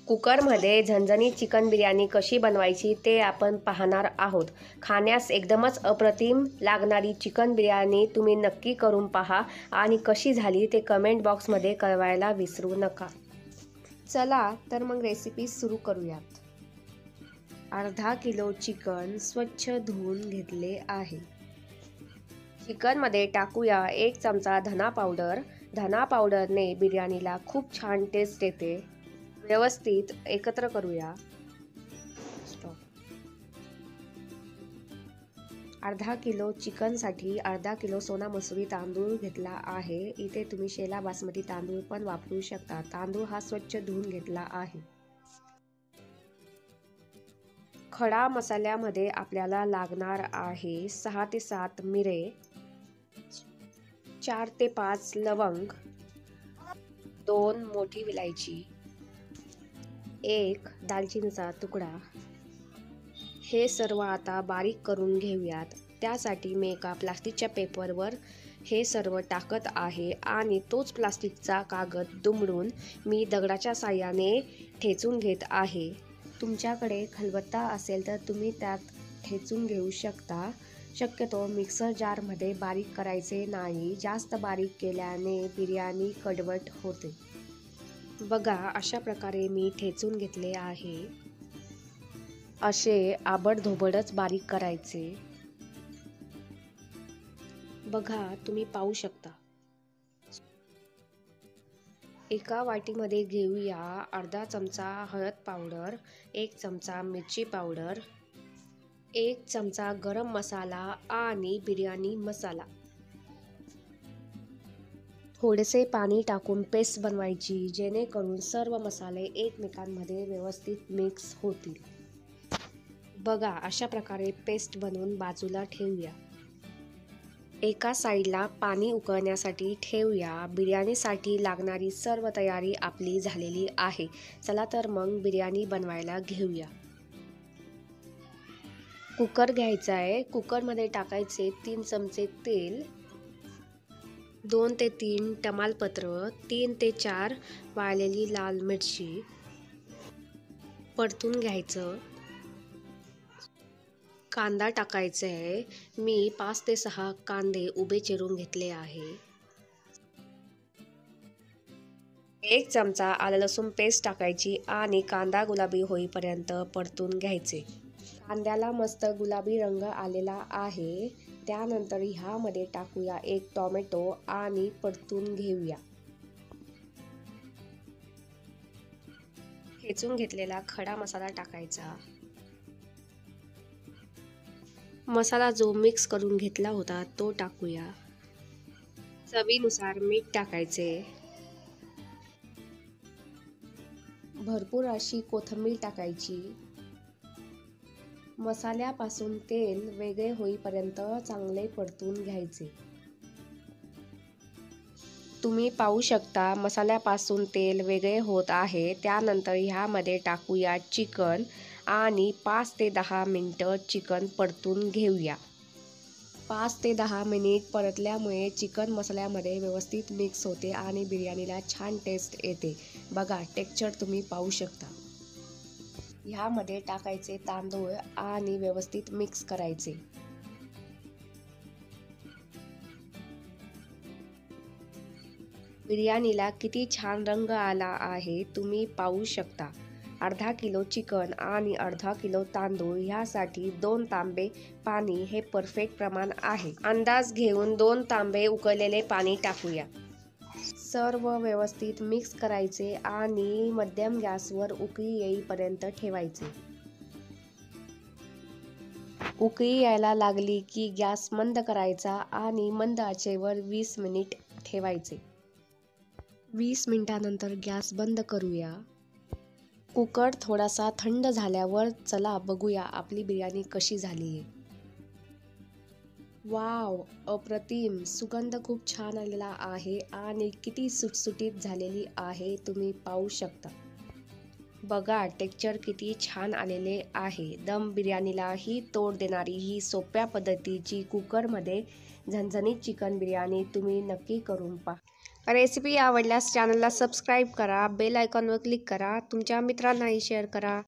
कुकरमध्ये झणझणीत चिकन बिर्याणी कशी बनवायची ते आपण पाहणार आहोत। खाण्यास एकदमच अप्रतिम लागणारी चिकन बिर्याणी तुम्ही नक्की करून पहा आणि कशी झाली ते कमेंट बॉक्समध्ये कळवायला विसरू नका। चला तर मग रेसिपी सुरू करूयात। अर्धा किलो चिकन स्वच्छ धुवून घेतले आहे। चिकनमध्ये टाकूया 1 चमचा धना पावडर। धना पावडरने बिर्याणीला खूप छान टेस्ट येते। व्यवस्थित एकत्र करूया। अर्धा किलो चिकनसाठी अर्धा किलो सोना मसुरी तांदूळ घेतला आहे। इथे तुम्ही शेला बासमती तांदूळ पण वापरू शकता। तांदूळ हा स्वच्छ धुवून घेतला आहे। खडा मसाल्यामध्ये आपल्याला लागणार आहे 6 ते 7 मिरे, 4 ते 5 लवंग, 2 मोठी विलायची, 1 दालचिनीचा तुकडा। हे सर्व आता बारीक करून घेऊयात। त्यासाठी मी एका प्लास्टिकच्या पेपरवर हे सर्व टाकत आहे आणि तोच प्लास्टिकचा कागद दुमडून मी दगडाच्या साहाय्याने ठेचून घेत आहे। तुमच्याकडे खलबत्ता असेल तर तुम्ही त्यात ठेचून घेऊ शकता। शक्यतो मिक्सर जारमध्ये बारीक करायचे नाही, जास्त बारीक केल्याने बिर्याणी कडवट होते। बघा, अशा प्रकारे मी ठेचून घेतले आहे। असे आबडधोबडच बारीक करायचे। बघा, तुम्ही पाहू शकता। एका वाटीमध्ये घेऊया अर्धा चमचा हळद पावडर, 1 चमचा मिरची पावडर, 1 चमचा गरम मसाला आणि बिर्याणी मसाला। थोडेसे पाणी टाकून पेस्ट बनवायची, जेणेकरून सर्व मसाले एकमेकांमध्ये व्यवस्थित मिक्स होतील। बघा, अशा प्रकारे पेस्ट बनवून बाजूला ठेवूया। एका साईडला पाणी उकळण्यासाठी ठेवूया। बिर्याणीसाठी लागणारी सर्व तयारी आपली झालेली आहे। चला तर मग बिर्याणी बनवायला घेऊया। कुकर घ्यायचा आहे। कुकरमध्ये टाकायचे 3 चमचे तेल, 2 ते 3 तमालपत्र, 3 ते 4 वाळलेली लाल मिरची परतून घ्यायचं। कांदा टाकायचा आहे। मी 5 ते 6 कांदे उभे चिरून घेतले आहे। 1 चमचा आलं लसूण पेस्ट टाकायची आणि कांदा गुलाबी होईपर्यंत परतून घ्यायचे। कांद्याला मस्त गुलाबी रंग आलेला आहे। त्यानंतर ह्यामध्ये टाकूया 1 टोमॅटो आणि परतून घेऊया। ठेचून घेतलेला खडा मसाला टाकायचा। मसाला जो मिक्स करून घेतला होता तो टाकूया। चवीनुसार मीठ टाकायचे। भरपूर अशी कोथिंबीर टाकायची। मसाल्यापासून तेल वेगळे होईपर्यंत चांगले परतून घ्यायचे। तुम्ही पाहू शकता मसाल्यापासून तेल वेगळे होत आहे। त्यानंतर ह्यामध्ये टाकूया चिकन आणि 5 ते 10 मिनिटं चिकन परतून घेऊया। 5 ते 10 मिनिट परतल्यामुळे चिकन मसाल्यामध्ये व्यवस्थित मिक्स होते आणि बिर्याणीला छान टेस्ट येते। बघा, टेक्स्चर तुम्ही पाहू शकता। ह्यामध्ये टाकायचे तांदूळ आणि व्यवस्थित मिक्स करायचे। बिर्याणीला किती छान रंग आला आहे तुम्ही पाहू शकता। अर्धा किलो चिकन आणि अर्धा किलो तांदूळ ह्यासाठी 2 तांबे पाणी हे परफेक्ट प्रमाण आहे। अंदाज घेऊन 2 तांबे उकळलेले पाणी टाकूया। सर्व व्यवस्थित मिक्स करायचे आणि मध्यम गॅसवर उकळी येईपर्यंत ठेवायचे। उकळी यायला लागली की गॅस मंद करायचा आणि मंद आचेवर 20 मिनिट ठेवायचे। 20 मिनिटांनंतर गॅस बंद करूया। कुकर थोडासा थंड झाल्यावर चला बघूया आपली बिर्याणी कशी झाली आहे। वाव, अप्रतिम! सुगंध खूप छान आलेला आहे आणि किती सुटसुटीत झालेली आहे तुम्ही पाहू शकता। बघा, टेक्स्चर किती छान आलेले आहे। दम बिर्याणीला ही तोड देणारी ही सोप्या पद्धतीची कुकरमध्ये झणझणीत चिकन बिर्याणी तुम्ही नक्की करून पहा। रेसिपी आवडल्यास चॅनलला सबस्क्राईब करा, बेल आयकॉनवर क्लिक करा, तुमच्या मित्रांनाही शेअर करा.